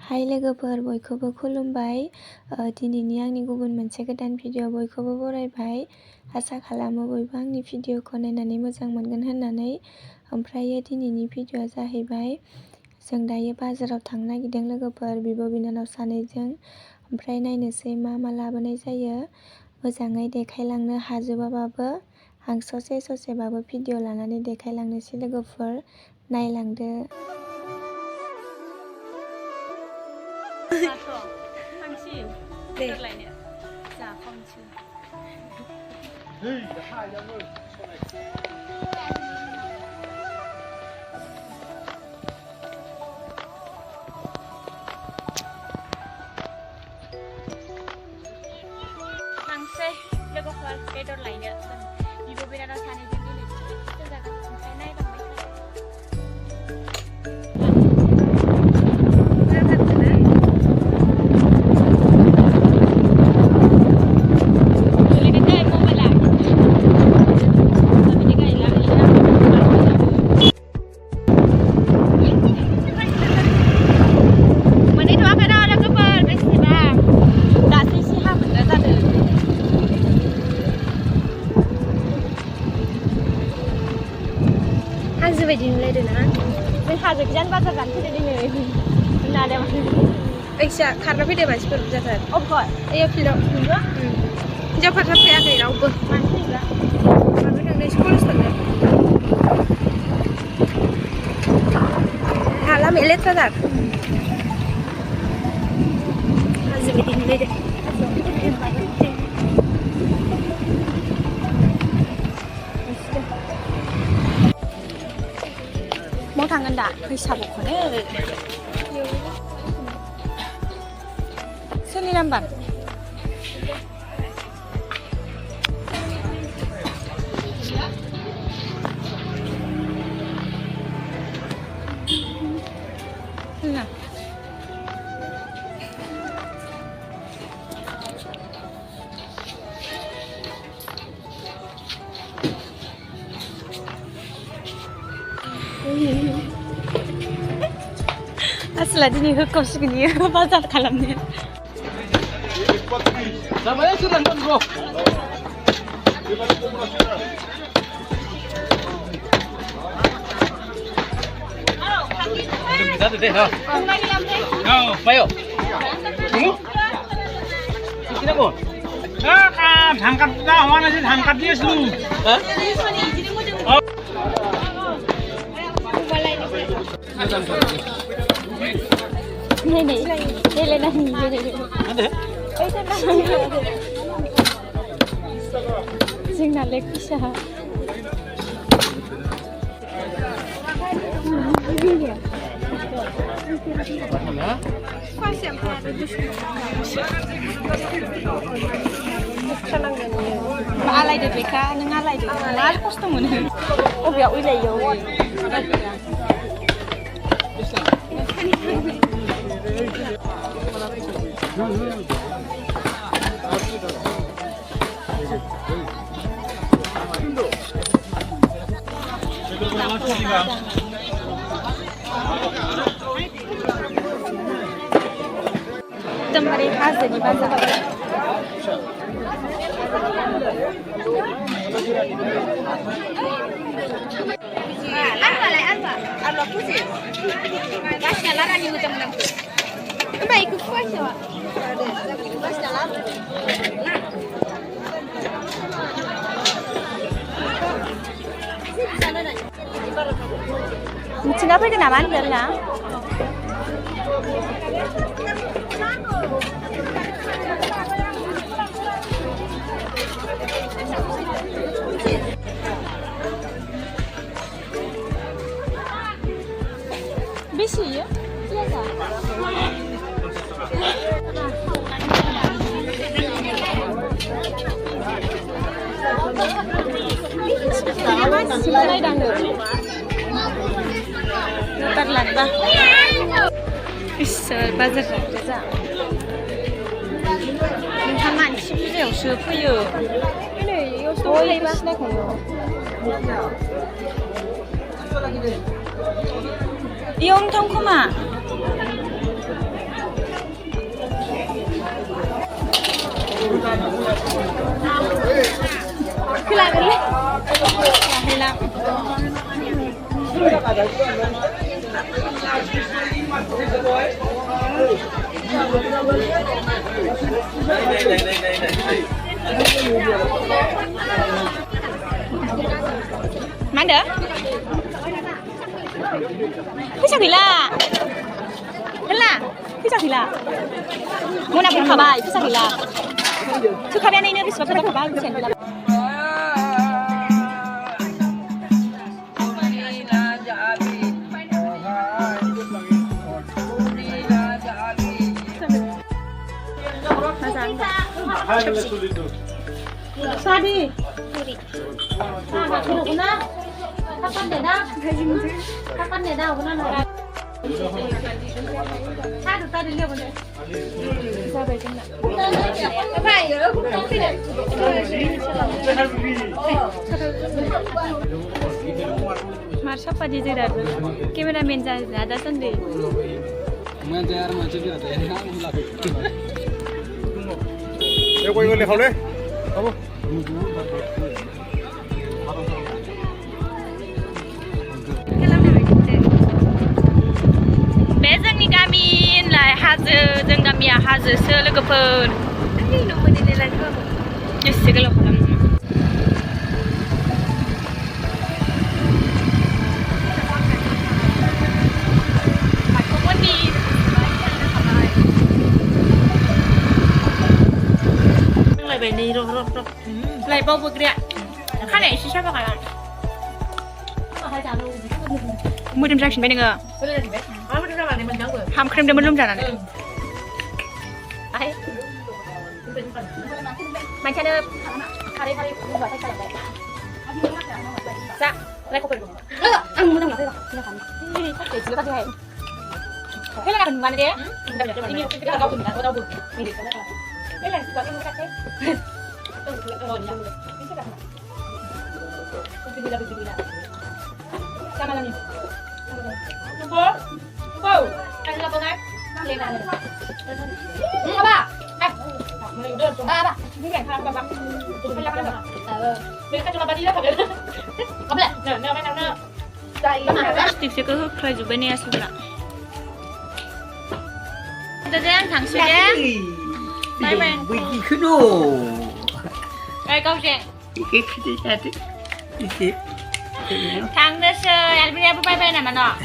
हाय लोगोफोर बयखौबो खुलुमबाय। दिनैनि आंनि गुबुन मोनसे गोदान भिडिअ बयखौबो बरायबाय। आसा खालामो बयबो आंनि भिडिअखौ नायनानै मोजां मोनगोन होननानै। ओमफ्राय दिनैनि भिडिअआ जाहैबाय जों दायो बाजाराव थांनो नागिरदों लोगोफोर बिब' बिनानाव सानैजों। ओमफ्राय नायनोसै मा मा लाबोनाय जायो। मोजाङै देखायलांनो हाजोबाबाबो आं ससे ससेबाबो भिडिअ लानानै देखायलांनोसै लोगोफोर, नायलांदो। थांसै लोगोफोर बेदर लायनो जों बिब' बिनानाव सानैजों दिनै जागोन ओमफ्राय नायलांबाय हाजो बायदि नुलायदों ना? जों हाजो गोजान बाजार जानो फैदों दिनै। नालाय जायखिया खारना फैदो मानसिफोर बुरजाथार। अबहाय? ओइयाव फिल्डआव। हिनजावफोर फैयाखै रावबो। मानो फैब्ला? माबा थांनो कलेज थांनो। लामाया लेथ्राथार। हाजो बायदि नुलायदों। माव थांगोन दा? बैसागुखौनो सोरनि नाम्बार? आसला दिनै होखावसिगोन इयो बाजार खालामनो। Namanya sudah bro. Kita deh, ha. Bayo. Tunggu. Kita mau. Angkat dah, mana sih angkat dia dulu. Hah? Nenek, nenek nani. Ada? जोंना लेग फिसा आलायदो बेखा नों आलायदो आरो खस्थ' मोनो अबेयाव उइलायो एकदमबारे हाजोनि बाजार आलुआ फुजि गासिना लारानि मोजां मोनांखो ओमफ्राय बेखौ फुवासेवा गासिना लारा मिथिना फैदों नामा होनदों ना? बेसे इयो? Ntar lagi bah. Isor bazar जा. नोंहा मानसि बुरजायावसो फैयो. नै इयावसो फैलायबा सिनायखायो. इयावनो थां खोमा. Mana? Pisang gila. Gila. Pisang gila. Mau nak kabar? Pisang gila. Tu kabar ni ni sebab kabar pisang gila. Sadi. Kapan dia dah? Kapan dia dah? Mana nak? Sadu tadi dia mana? Sampai kena. Apa ya? Marsha padi je dah. Cameraman dah ada sendiri. मैं तो यार मजे भी रहता है ना बुला के ये कोई बोले खाओ ले अब बे जोंनि गामिलाय हाजो जों गामिया हाजोसो लोगोफोर एसे गोलाव खालामो lại đi rồi lại bao bực đấy khá này xí xách vào cả mua đem ra xin bên này ham krem đem bên lông trà này mình chơi được dạ lại có phải ăn mua đâu mà thấy rồi đi phát triển chưa phát triển thế là cần vào đây đấy ini kita kau punya kau tahu ini đây là có những cái khác rồi nhá cái này không phải là bị là sao mà làm gì bố anh làm cái này lên này các bạn mình đơn ba những cảnh tham các bạn tụi mình làm cái nào bên cái chỗ là đi đó phải được không lại nè mấy nào đây plastic sẽ cứ khơi giúp bên này xem nào tôi đang thẳng suy nhé bye bye Wiki kudo. Rồi câu chuyện Wiki kudo jadi. Wiki. thằng đó sơ anh bây giờ bye bye nè mà nọ